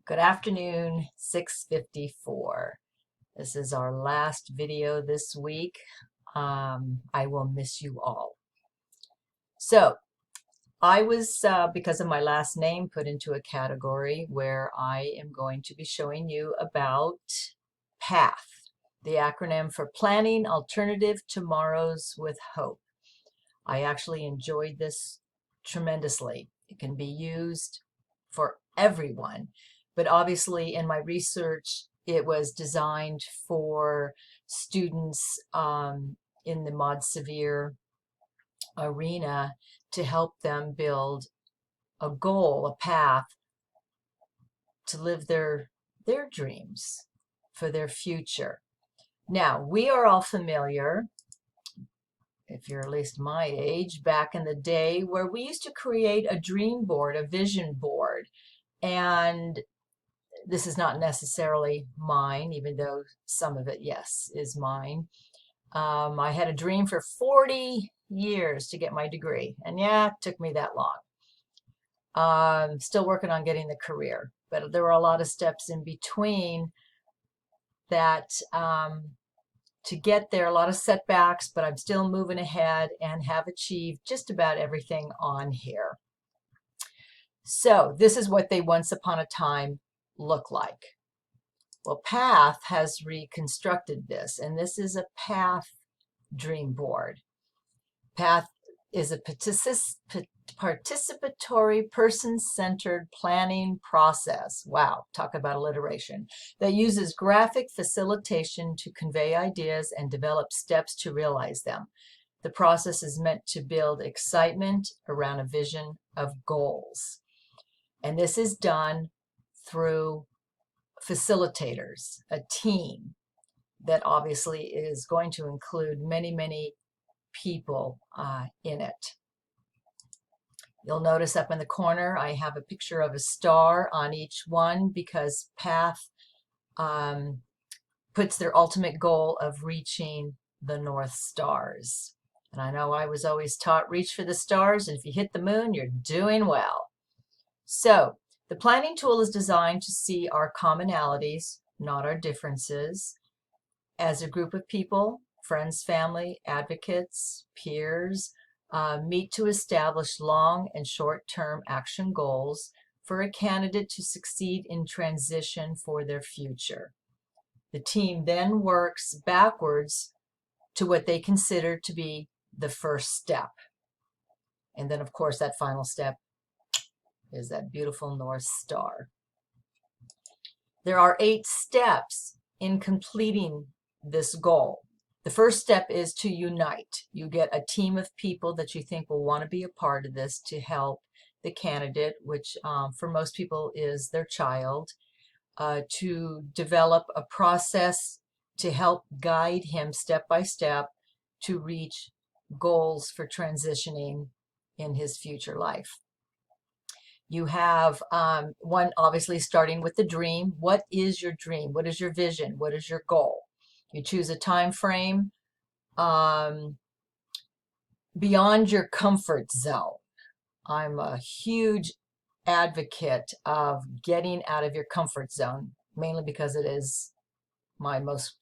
Good afternoon, 6:54. This is our last video this week. I will miss you all. So I was, because of my last name, put into a category where I am going to be showing you about PATH, the acronym for Planning Alternative Tomorrows with Hope. I actually enjoyed this tremendously. It can be used for everyone, but obviously in my research, it was designed for students in the Mod Severe arena to help them build a goal, a path to live their dreams for their future. Now, we are all familiar, if you're at least my age, back in the day where we used to create a dream board, a vision board. And this is not necessarily mine, even though some of it, yes, is mine. I had a dream for 40 years to get my degree. And yeah, it took me that long. Still working on getting the career, but there were a lot of steps in between that to get there, a lot of setbacks, but I'm still moving ahead and have achieved just about everything on here. So this is what they once upon a time look like. Well, PATH has reconstructed this, and this is a PATH dream board. PATH is a participatory, person-centered planning process. Wow, talk about alliteration. That uses graphic facilitation to convey ideas and develop steps to realize them. The process is meant to build excitement around a vision of goals. And this is done through facilitators, a team that obviously is going to include many people in it. You'll notice up in the corner I have a picture of a star on each one because PATH puts their ultimate goal of reaching the North Stars. And I know I was always taught reach for the stars, and if you hit the moon, you're doing well. So the planning tool is designed to see our commonalities, not our differences, as a group of people, friends, family, advocates, peers, meet to establish long and short-term action goals for a candidate to succeed in transition for their future. The team then works backwards to what they consider to be the first step. And then, of course, that final step is that beautiful North Star. There are 8 steps in completing this goal. The first step is to unite. You get a team of people that you think will want to be a part of this to help the candidate, which for most people is their child, to develop a process to help guide him step by step to reach goals for transitioning in his future life. You have one, obviously, starting with the dream. What is your dream? What is your vision? What is your goal? You choose a time frame beyond your comfort zone. I'm a huge advocate of getting out of your comfort zone, mainly because it is my most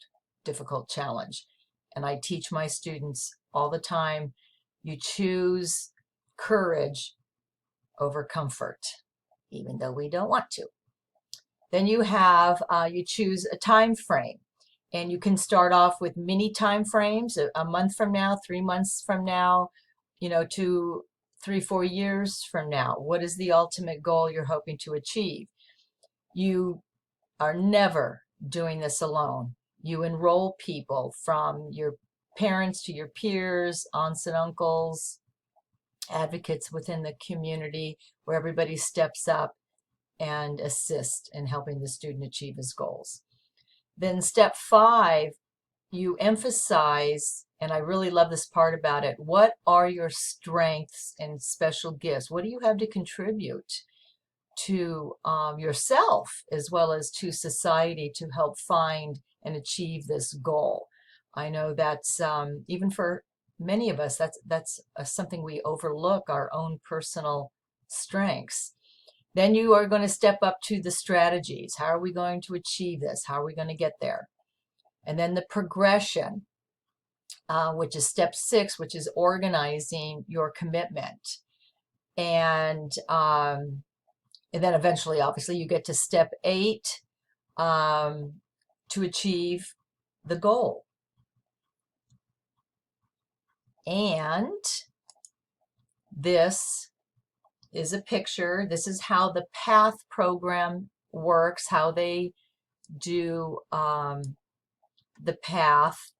difficult challenge. And I teach my students all the time, you choose courage over comfort, even though we don't want to. Then you have, you choose a time frame. And you can start off with mini time frames, a month from now, 3 months from now, to 3-4 years from now. What is the ultimate goal you're hoping to achieve? You are never doing this alone. You enroll people from your parents to your peers, aunts and uncles, advocates within the community, where everybody steps up and assists in helping the student achieve his goals. Then step 5, you emphasize, and I really love this part about it, what are your strengths and special gifts? What do you have to contribute to yourself as well as to society to help find and achieve this goal? I know that's, even for many of us, that's something we overlook, our own personal strengths. Then you are going to step up to the strategies. How are we going to achieve this? How are we going to get there? And then the progression, which is step 6, which is organizing your commitment. And then eventually, obviously, you get to step 8 to achieve the goal. And this is a picture. This is how the PATH program works, how they do the PATH.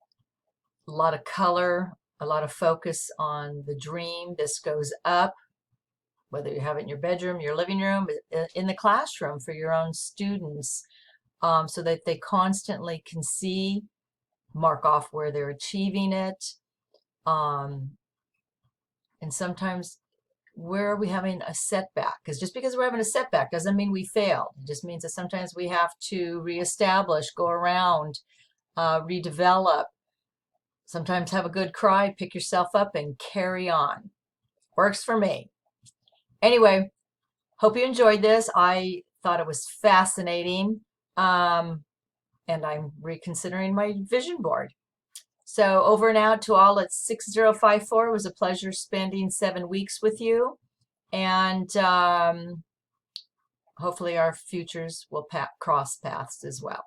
A lot of color, a lot of focus on the dream. This goes up, whether you have it in your bedroom, your living room, in the classroom for your own students, so that they constantly can see, mark off where they're achieving it. And sometimes, where are we having a setback? Because just because we're having a setback doesn't mean we failed. It just means that sometimes we have to reestablish, go around, redevelop. Sometimes have a good cry, pick yourself up, and carry on. Works for me. Anyway, hope you enjoyed this. I thought it was fascinating, and I'm reconsidering my vision board. So over and out to all at 6054. It was a pleasure spending 7 weeks with you. And hopefully our futures will cross paths as well.